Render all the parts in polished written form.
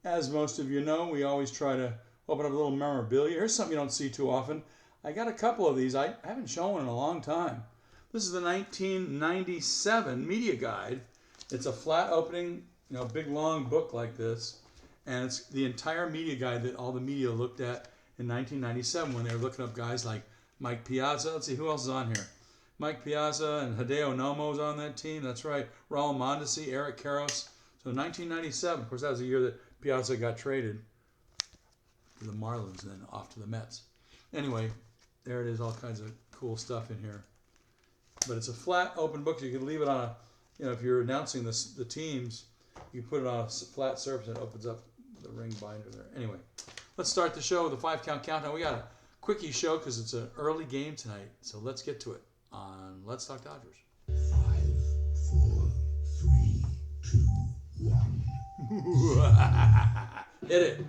As most of you know, we always try to open up a little memorabilia. Here's something you don't see too often. I got a couple of these. I haven't shown one in a long time. This is the 1997 Media Guide. It's a flat opening, big long book like this. And it's the entire media guide that all the media looked at in 1997 when they were looking up guys like Mike Piazza. Let's see, who else is on here? Mike Piazza and Hideo Nomo's on that team. That's right. Raul Mondesi, Eric Karros. So 1997, of course, that was the year that Piazza got traded to the Marlins and then off to the Mets. Anyway, there it is, all kinds of cool stuff in here. But it's a flat open book. So you can leave it on a, if you're announcing the teams, you can put it on a flat surface and it opens up the ring binder there. Anyway, let's start the show with a 5-count countdown. We got a quickie show because it's an early game tonight. So let's get to it on Let's Talk Dodgers. 5, 4, 3, 2, 1. Hit it.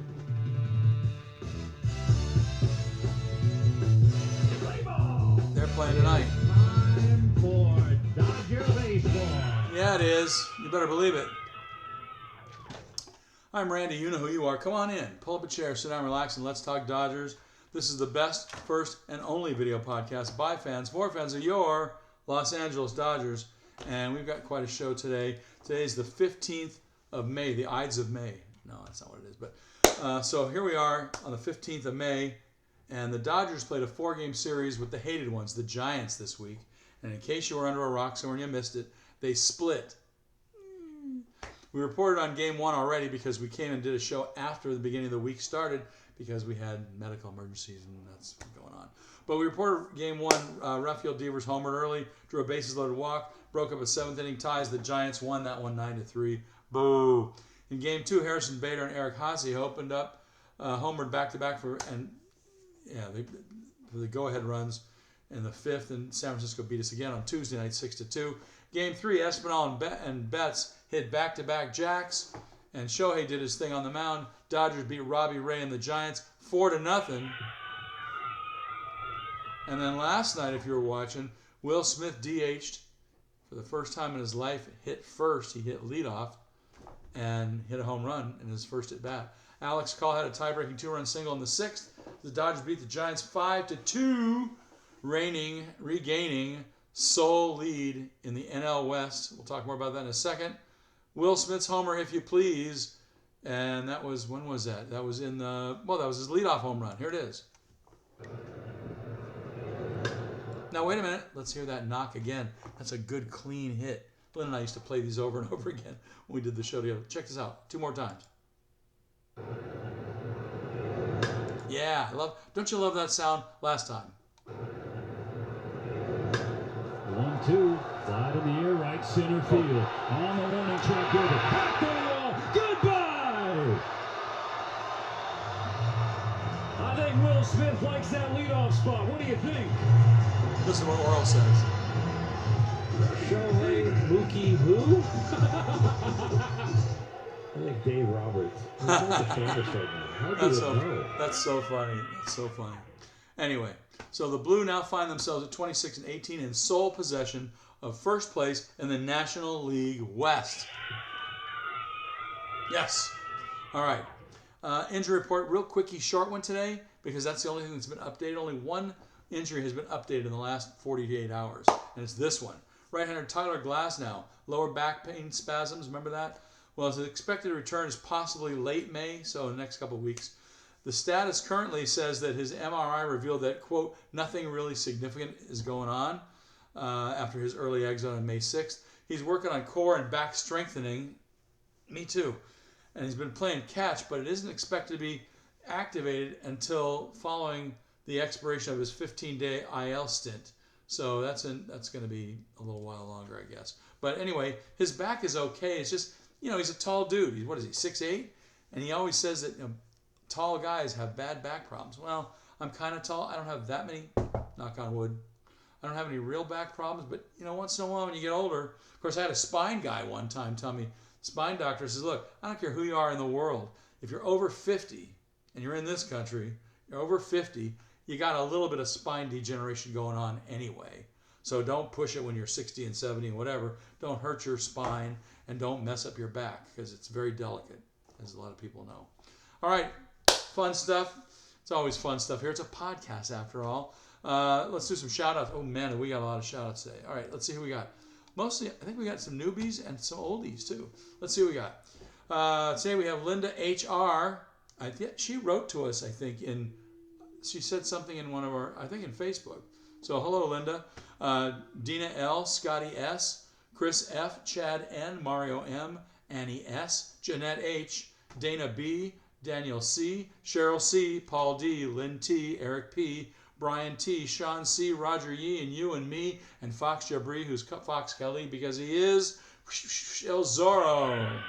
They're playing tonight. Time for Dodger baseball. Yeah, it is. You better believe it. I'm Randy. You know who you are. Come on in. Pull up a chair, sit down, relax, and let's talk Dodgers. This is the best, first, and only video podcast by fans, for fans of your Los Angeles Dodgers. And we've got quite a show today. Today's the 15th of May, the Ides of May. No, that's not what it is. But so here we are on the 15th of May. And the Dodgers played a 4-game series with the hated ones, the Giants, this week. And in case you were under a rock somewhere and you missed it, they split. We reported on Game 1 already because we came and did a show after the beginning of the week started because we had medical emergencies and that's going on. But we reported Game 1, Rafael Devers homered early, drew a bases-loaded walk, broke up a 7th-inning ties. The Giants won that one 9-3. Boo! In Game 2, Harrison Bader and Eric Haase opened up, homered back-to-back for the go-ahead runs in the 5th, and San Francisco beat us again on Tuesday night 6-2. Game 3, Espinal and Betts hit back-to-back jacks, and Shohei did his thing on the mound. Dodgers beat Robbie Ray and the Giants 4-0. And then last night, if you were watching, Will Smith DH'd for the first time in his life, hit first. He hit leadoff and hit a home run in his first at-bat. Alex Call had a tie-breaking 2-run single in the 6th. The Dodgers beat the Giants 5-2, regaining sole lead in the NL West. We'll talk more about that in a second. Will Smith's homer, if you please, and that was, when was that? That was that was his leadoff home run. Here it is. Now, wait a minute. Let's hear that knock again. That's a good, clean hit. Lynn and I used to play these over and over again when we did the show together. Check this out. 2 more times. Yeah, don't you love that sound? Last time. 1-2, fly to the air, right center field. On the warning track over. Back the wall. Goodbye! I think Will Smith likes that leadoff spot. What do you think? Listen to what Oral says. Shohei Mookie who? I think Dave Roberts. He's on the camera segment. How do you know? That's so funny. That's so funny. Anyway, so the Blue now find themselves at 26-18 in sole possession of first place in the National League West. Yes. All right. Injury report, real quickie, short one today because that's the only thing that's been updated. Only one injury has been updated in the last 48 hours, and it's this one. Right-hander Tyler Glasnow, lower back pain spasms. Remember that? Well, his expected return is possibly late May, so in the next couple of weeks. The status currently says that his MRI revealed that, quote, nothing really significant is going on after his early exit on May 6th. He's working on core and back strengthening. Me too. And he's been playing catch, but it isn't expected to be activated until following the expiration of his 15-day IL stint. So that's going to be a little while longer, I guess. But anyway, his back is okay. It's just, he's a tall dude. What is he, 6'8"? And he always says that tall guys have bad back problems. Well, I'm kind of tall. I don't have that many, knock on wood. I don't have any real back problems, but, once in a while when you get older, of course, I had a spine guy one time tell me, spine doctor says, look, I don't care who you are in the world. If you're over 50 and you're in this country, you're over 50, you got a little bit of spine degeneration going on anyway. So don't push it when you're 60 and 70 and whatever. Don't hurt your spine and don't mess up your back because it's very delicate, as a lot of people know. All right, fun stuff. It's always fun stuff here. It's a podcast after all. Let's do some shout outs. Oh man, we got a lot of shout outs today. All right, let's see who we got. Mostly, I think we got some newbies and some oldies too. Let's see who we got. Today we have Linda HR. She wrote to us, I think, she said something in one of our, I think in Facebook. So hello, Linda. Dina L, Scotty S, Chris F, Chad N, Mario M, Annie S, Jeanette H, Dana B, Daniel C, Cheryl C, Paul D, Lynn T, Eric P, Brian T, Sean C, Roger Yee, and you and me, and Fox Jabri, who's Fox Kelly because he is El Zorro.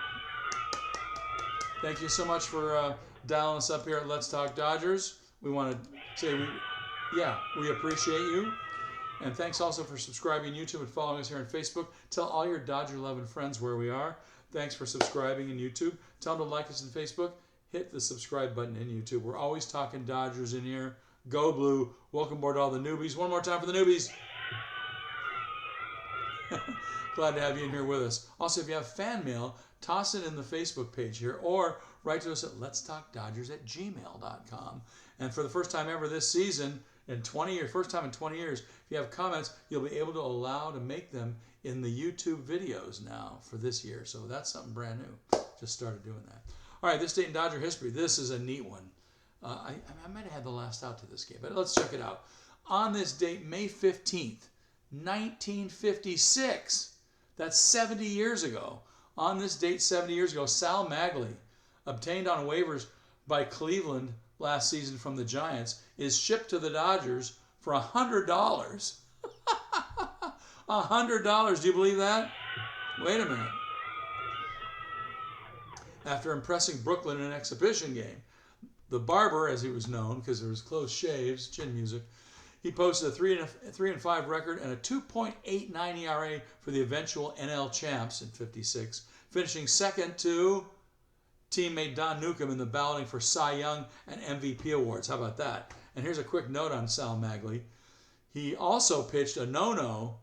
Thank you so much for dialing us up here at Let's Talk Dodgers. We want to say we appreciate you. And thanks also for subscribing on YouTube and following us here on Facebook. Tell all your Dodger-loving friends where we are. Thanks for subscribing in YouTube. Tell them to like us on Facebook. Hit the subscribe button in YouTube. We're always talking Dodgers in here. Go Blue. Welcome aboard to all the newbies. One more time for the newbies. Glad to have you in here with us. Also, if you have fan mail, toss it in the Facebook page here or write to us at letstalkdodgers@gmail.com. And for the first time ever this season, first time in 20 years, if you have comments, you'll be able to allow to make them in the YouTube videos now for this year. So that's something brand new. Just started doing that. All right, this date in Dodger history. This is a neat one. I might have had the last out to this game, but let's check it out. On this date, May 15th, 1956, that's 70 years ago. On this date, 70 years ago, Sal Maglie, obtained on waivers by Cleveland last season from the Giants, is shipped to the Dodgers for $100. $100. Do you believe that? Wait a minute. After impressing Brooklyn in an exhibition game, the Barber, as he was known because there was close shaves, chin music, he posted a 3-5 record and a 2.89 ERA for the eventual NL champs in '56, finishing second to teammate Don Newcomb in the balloting for Cy Young and MVP awards. How about that? And here's a quick note on Sal Maglie. He also pitched a no-no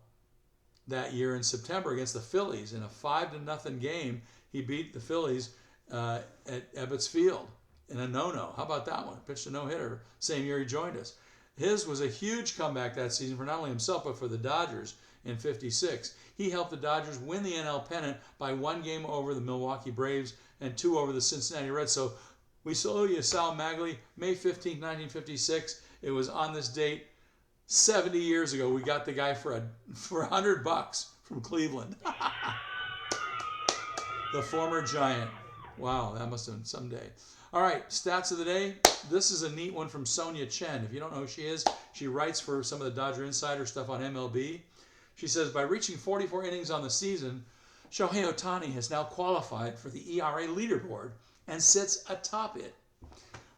that year in September against the Phillies in a 5-0 game. He beat the Phillies at Ebbets Field in a no-no. How about that one? Pitched a no-hitter same year he joined us. His was a huge comeback that season for not only himself but for the Dodgers in '56. He helped the Dodgers win the NL pennant by 1 game over the Milwaukee Braves and 2 over the Cincinnati Reds. So we salute you, Sal Maglie, May 15, 1956. It was on this date 70 years ago. We got the guy for $100 from Cleveland. The former Giant. Wow, that must have been someday. All right, stats of the day. This is a neat one from Sonia Chen. If you don't know who she is, she writes for some of the Dodger Insider stuff on MLB. She says, by reaching 44 innings on the season, Shohei Ohtani has now qualified for the ERA leaderboard and sits atop it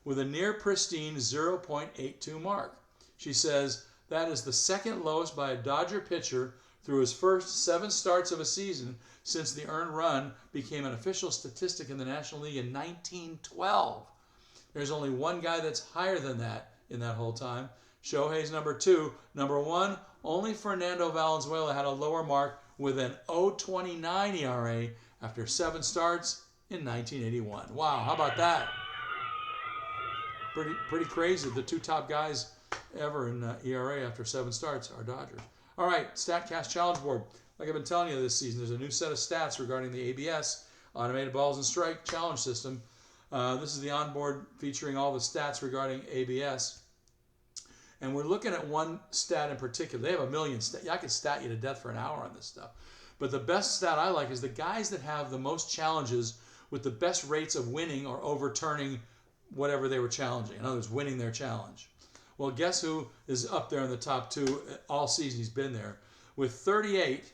with a near pristine 0.82 mark. She says that is the second lowest by a Dodger pitcher through his first 7 starts of a season since the earned run became an official statistic in the National League in 1912. There's only one guy that's higher than that in that whole time. Shohei's number 2. Number 1, only Fernando Valenzuela had a lower mark with an 0.29 ERA after 7 starts in 1981. Wow, how about that? Pretty crazy. The 2 top guys ever in ERA after 7 starts are Dodgers. All right, StatCast Challenge Board. Like I've been telling you this season, there's a new set of stats regarding the ABS, Automated Balls and Strike Challenge System. This is the onboard featuring all the stats regarding ABS. And we're looking at one stat in particular. They have a million stats. I could stat you to death for an hour on this stuff. But the best stat I like is the guys that have the most challenges with the best rates of winning or overturning whatever they were challenging. In other words, winning their challenge. Well, guess who is up there in the top 2 all season he's been there? With 38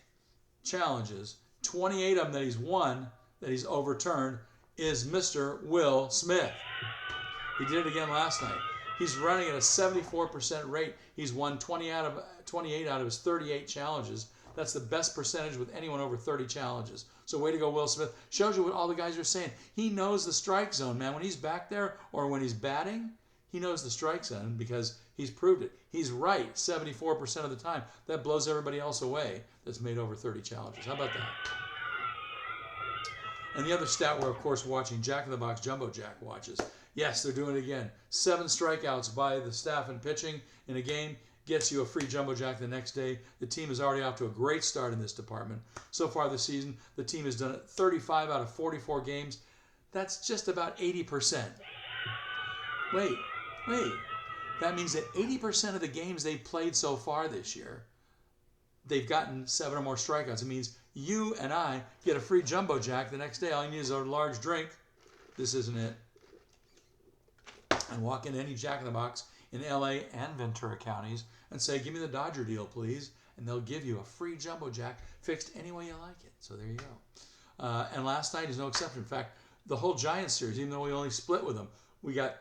challenges, 28 of them that he's won, that he's overturned, is Mr. Will Smith. He did it again last night. He's running at a 74% rate. He's won 28 out of his 38 challenges. That's the best percentage with anyone over 30 challenges. So way to go, Will Smith. Shows you what all the guys are saying. He knows the strike zone, man. When he's back there or when he's batting, he knows the strike zone because he's proved it. He's right 74% of the time. That blows everybody else away that's made over 30 challenges. How about that? And the other stat we're, of course, watching, Jack in the Box Jumbo Jack watches. Yes, they're doing it again. 7 strikeouts by the staff and pitching in a game gets you a free Jumbo Jack the next day. The team is already off to a great start in this department. So far this season, the team has done it 35 out of 44 games. That's just about 80%. Wait. That means that 80% of the games they've played so far this year, they've gotten 7 or more strikeouts. It means you and I get a free Jumbo Jack the next day. All you need is a large drink. This isn't it. And walk into any Jack in the Box in LA and Ventura counties and say, give me the Dodger deal, please. And they'll give you a free Jumbo Jack fixed any way you like it. So there you go. And last night is no exception. In fact, the whole Giants series, even though we only split with them, we got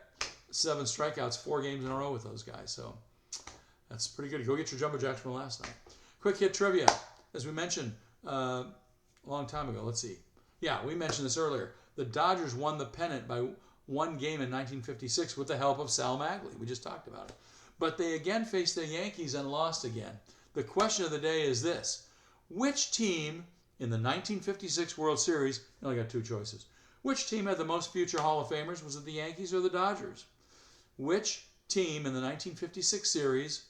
7 strikeouts, 4 games in a row with those guys. So that's pretty good. Go get your Jumbo Jacks from last night. Quick hit trivia. As we mentioned a long time ago, let's see. Yeah, we mentioned this earlier. The Dodgers won the pennant by 1 game in 1956 with the help of Sal Maglie. We just talked about it. But they again faced the Yankees and lost again. The question of the day is this. Which team in the 1956 World Series, you only got 2 choices. Which team had the most future Hall of Famers? Was it the Yankees or the Dodgers? Which team in the 1956 series,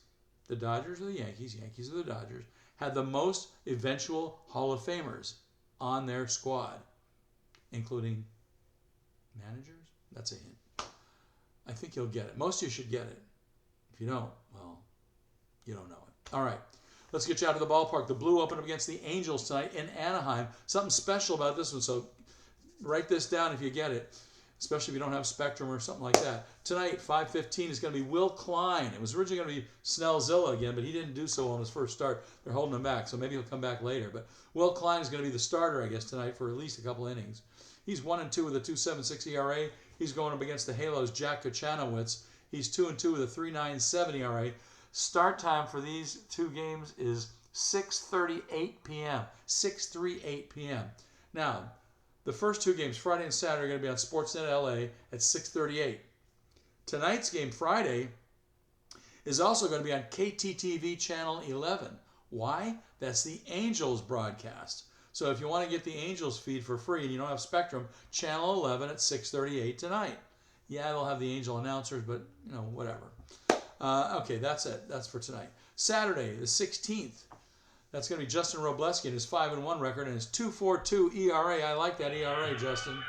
the Dodgers or the Yankees, Yankees or the Dodgers, had the most eventual Hall of Famers on their squad, including managers? That's a hint. I think you'll get it. Most of you should get it. If you don't, well, you don't know it. All right. Let's get you out of the ballpark. The Blue open up against the Angels tonight in Anaheim. Something special about this one, so write this down if you get it, especially if you don't have Spectrum or something like that. Tonight, 5:15 is going to be Will Klein. It was originally going to be Snellzilla again, but he didn't do so well on his first start. They're holding him back, so maybe he'll come back later. But Will Klein is going to be the starter, I guess, tonight for at least a couple innings. He's 1-2 with a 2.76 ERA. He's going up against the Halos' Jack Kochanowicz. He's 2-2 with a 3.97 ERA. Start time for these 2 games is 6:38 p.m. 6:38 p.m. Now, the first 2 games, Friday and Saturday, are going to be on Sportsnet LA at 6:38. Tonight's game, Friday, is also going to be on KTTV Channel 11. Why? That's the Angels broadcast. So if you want to get the Angels feed for free and you don't have Spectrum, Channel 11 at 6:38 tonight. Yeah, they'll have the Angel announcers, but, whatever. Okay, that's it. That's for tonight. Saturday, the 16th. That's going to be Justin Robleski and his 5-1 record and his 2.42 ERA. I like that ERA, Justin.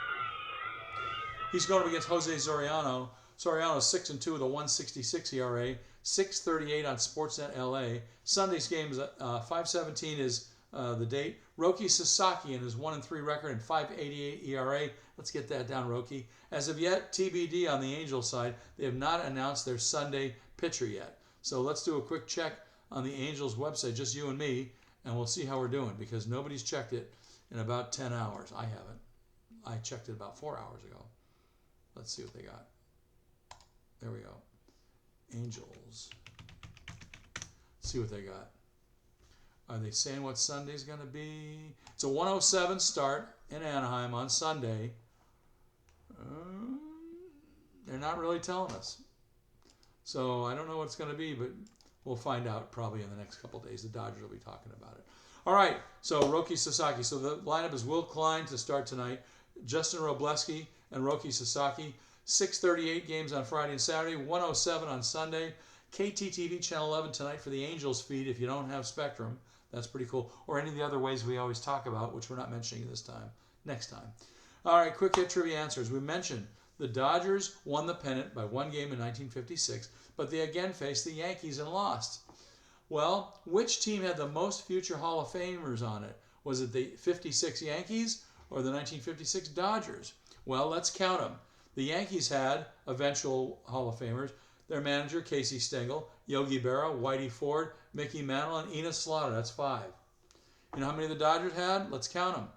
He's going up against Jose Soriano. Soriano's 6-2 with a 1.66 ERA. 6:38 on Sportsnet LA. Sunday's game is 5:17 is the date. Roki Sasaki and his 1-3 record and 5.88 ERA. Let's get that down, Roki. As of yet, TBD on the Angels side. They have not announced their Sunday pitcher yet. So let's do a quick check on the Angels website, just you and me, and we'll see how we're doing because nobody's checked it in about 10 hours. I haven't. I checked it about 4 hours ago. Let's see what they got. There we go. Angels. Let's see what they got. Are they saying what Sunday's going to be? It's a 1:07 start in Anaheim on Sunday. They're not really telling us. So I don't know what it's going to be, but we'll find out probably in the next couple of days. The Dodgers will be talking about it. All right, so Roki Sasaki. So the lineup is Will Klein to start tonight, Justin Robleski, and Roki Sasaki. 6:38 games on Friday and Saturday, 1:07 on Sunday. KTTV Channel 11 tonight for the Angels feed if you don't have Spectrum. That's pretty cool. Or any of the other ways we always talk about, which we're not mentioning this time. Next time. All right, quick hit trivia answers. We mentioned the Dodgers won the pennant by 1 game in 1956, but they again faced the Yankees and lost. Well, which team had the most future Hall of Famers on it? Was it the 56 Yankees or the 1956 Dodgers? Well, let's count them. The Yankees had eventual Hall of Famers. Their manager, Casey Stengel, Yogi Berra, Whitey Ford, Mickey Mantle, and Enos Slaughter. That's 5. You know how many the Dodgers had? Let's count them.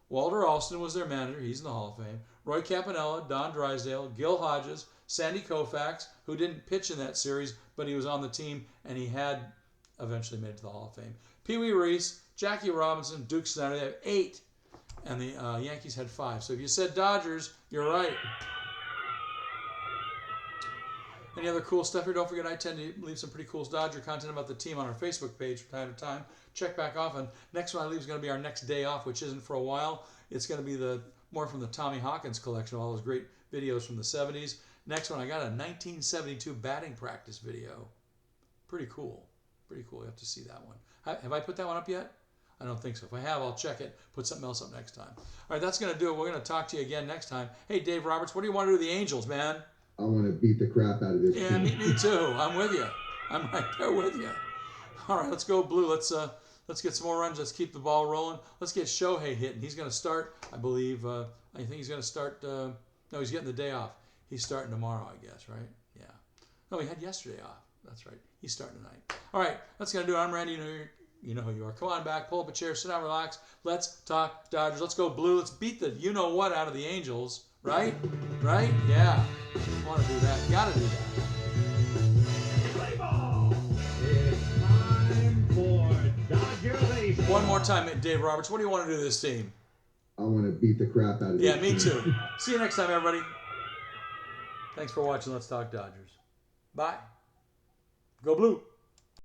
Walter Alston was their manager. He's in the Hall of Fame. Roy Campanella, Don Drysdale, Gil Hodges, Sandy Koufax, who didn't pitch in that series, but he was on the team, and he had eventually made it to the Hall of Fame. Pee Wee Reese, Jackie Robinson, Duke Snider. They have 8, and the Yankees had 5. So if you said Dodgers, you're right. Any other cool stuff here? Don't forget, I tend to leave some pretty cool Dodger content about the team on our Facebook page from time to time. Check back often. Next one I leave is going to be our next day off, which isn't for a while. It's going to be the more from the Tommy Hawkins collection, all those great videos from the 70s. Next one, I got a 1972 batting practice video. Pretty cool. Pretty cool. You have to see that one. Have I put that one up yet? I don't think so. If I have, I'll check it. Put something else up next time. All right, that's going to do it. We're going to talk to you again next time. Hey, Dave Roberts, what do you want to do with the Angels, man? I want to beat the crap out of this Yeah, team. me too. I'm with you. I'm right there with you. All right, let's go blue. Let's get some more runs. Let's keep the ball rolling. Let's get Shohei hitting. He's going to start, I believe. I think he's going to start. No, he's getting the day off. He's starting tomorrow, I guess, right? Yeah. No, he had yesterday off. That's right. He's starting tonight. All right, that's going to do it. I'm Randy. You know who you are. Come on back. Pull up a chair. Sit down. Relax. Let's talk Dodgers. Let's go blue. Let's beat the you-know-what out of the Angels. Right? Right? Yeah. Want to do that. Got to do that. Play ball. It's time for Dodger baseball. One more time, Dave Roberts. What do you want to do to this team? I want to beat the crap out of this Yeah, team. me too. See you next time, everybody. Thanks for watching Let's Talk Dodgers. Bye. Go blue.